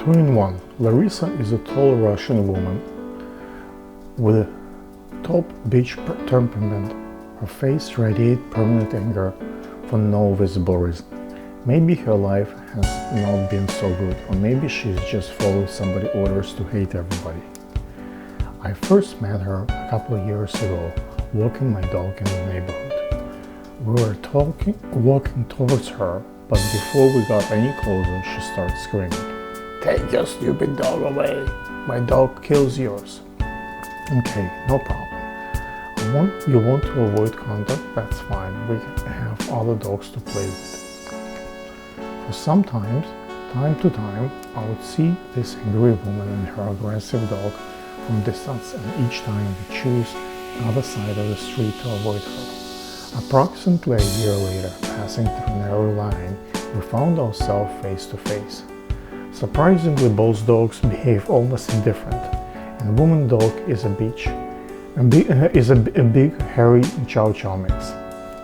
2-in-1. Larissa is a tall Russian woman with a top bitch temperament. Her face radiates permanent anger for no visible reason. Maybe her life has not been so good, or maybe she's just following somebody's orders to hate everybody. I first met her a couple of years ago, walking my dog in the neighborhood. We were walking towards her, but before we got any closer, she started screaming, "Take your stupid dog away! My dog kills yours!" Okay, no problem. You want to avoid contact? That's fine. We have other dogs to play with. For time to time, I would see this angry woman and her aggressive dog from distance, and each time we choose the other side of the street to avoid her. Approximately a year later, passing through a narrow line, we found ourselves face to face. Surprisingly, both dogs behave almost indifferent, and woman dog is a big, hairy chow chow mix.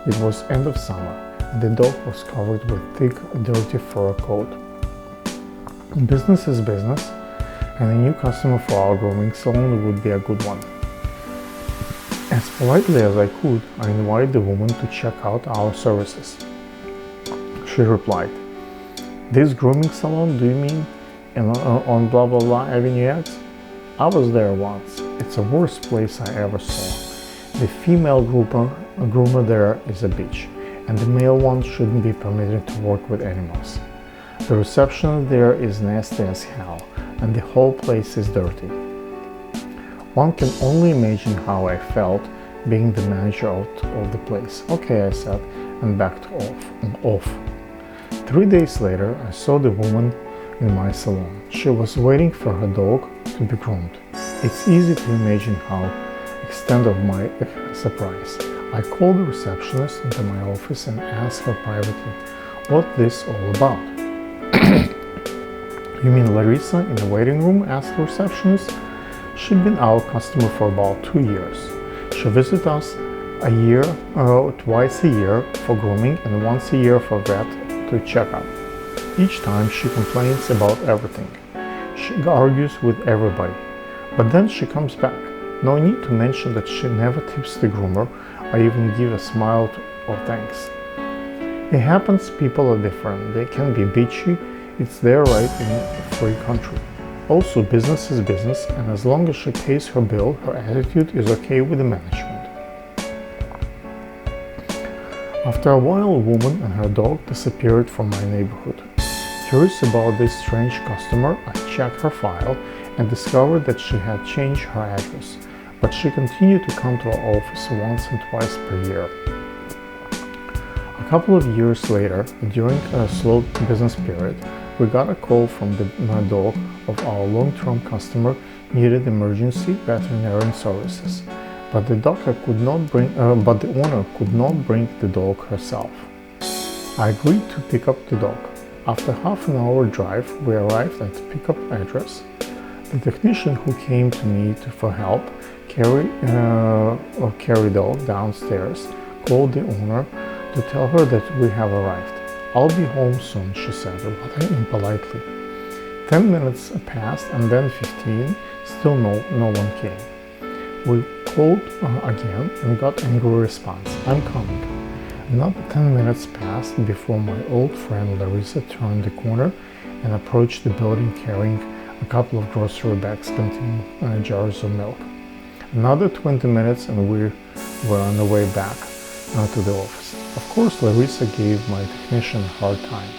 It was end of summer, and the dog was covered with thick, dirty fur coat. Business is business, and a new customer for our grooming salon would be a good one. As politely as I could, I invited the woman to check out our services. She replied, "This grooming salon, do you mean on blah blah blah Avenue X? I was there once. It's the worst place I ever saw. The female groomer there is a bitch, and the male one shouldn't be permitted to work with animals. The reception there is nasty as hell, and the whole place is dirty." One can only imagine how I felt being the manager of the place. "Okay," I said, and backed off. 3 days later, I saw the woman in my salon. She was waiting for her dog to be groomed. It's easy to imagine how extent of my surprise. I called the receptionist into my office and asked her privately what this all about. "You mean Larissa in the waiting room?" asked the receptionist. "She'd been our customer for about 2 years. She visits us twice a year for grooming and once a year for vet to check up. Each time she complains about everything. She argues with everybody. But then she comes back. No need to mention that she never tips the groomer or even give a smile or thanks. It happens, people are different. They can be bitchy. It's their right in a free country. Also, business is business, and as long as she pays her bill, her attitude is okay with the management." After a while, a woman and her dog disappeared from my neighborhood. Curious about this strange customer, I checked her file and discovered that she had changed her address, but she continued to come to our office once and twice per year. A couple of years later, during a slow business period, we got a call from the dog of our long-term customer needed emergency veterinary services, but the owner could not bring the dog herself. I agreed to pick up the dog. After half an hour drive, we arrived at the pickup address. The technician who came to me for help carry dog downstairs called the owner to tell her that we have arrived. "I'll be home soon," she said, rather impolitely. 10 minutes passed, and then 15, still no one came. We called again and got angry response, "I'm coming." Another 10 minutes passed before my old friend Larissa turned the corner and approached the building carrying a couple of grocery bags containing jars of milk. Another 20 minutes and we were on the way back to the office. Of course, Larissa gave my technician a hard time.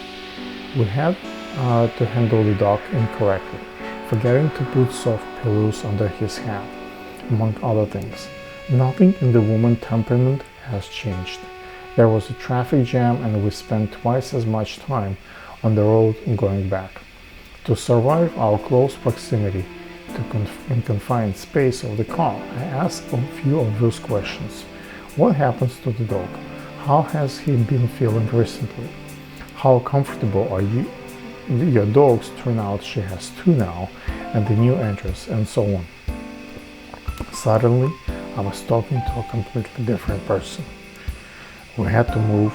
We had to handle the dog incorrectly, forgetting to put soft pillows under his head, among other things. Nothing in the woman temperament has changed. There was a traffic jam and we spent twice as much time on the road going back. To survive our close proximity in confined space of the car, I asked a few obvious questions. What happens to the dog? How has he been feeling recently? How comfortable are your dogs? Turn out she has 2 now, and the new address, and so on. Suddenly, I was talking to a completely different person. We had to move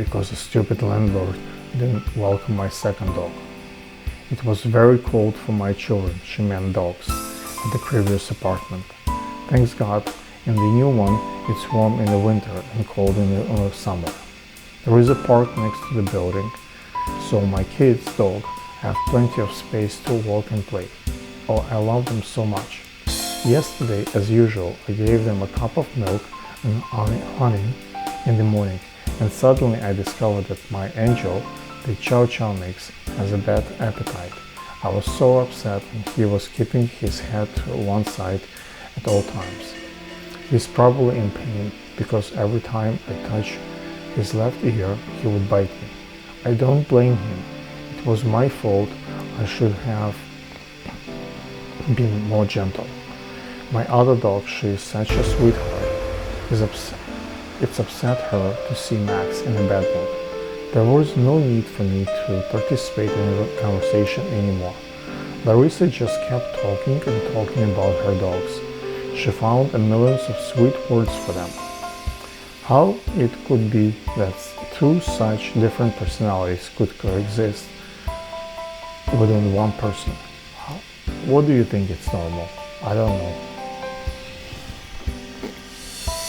because the stupid landlord didn't welcome my second dog. It was very cold for my children, she meant dogs, at the previous apartment. Thanks God, in the new one it's warm in the winter and cold in the summer. There is a park next to the building, so my kids' dog have plenty of space to walk and play. Oh, I love them so much. Yesterday, as usual, I gave them a cup of milk and honey in the morning, and suddenly I discovered that my angel, the Chow Chow mix, has a bad appetite. I was so upset and he was keeping his head to one side at all times. He's probably in pain because every time I touch his left ear, he would bite me. I don't blame him. It was my fault. I should have been more gentle. My other dog, she is such a sweetheart, it's upset her to see Max in a bad mood. There was no need for me to participate in the conversation anymore. Larissa just kept talking and talking about her dogs. She found a million of sweet words for them. How it could be that two such different personalities could coexist within one person? What do you think it's normal? I don't know.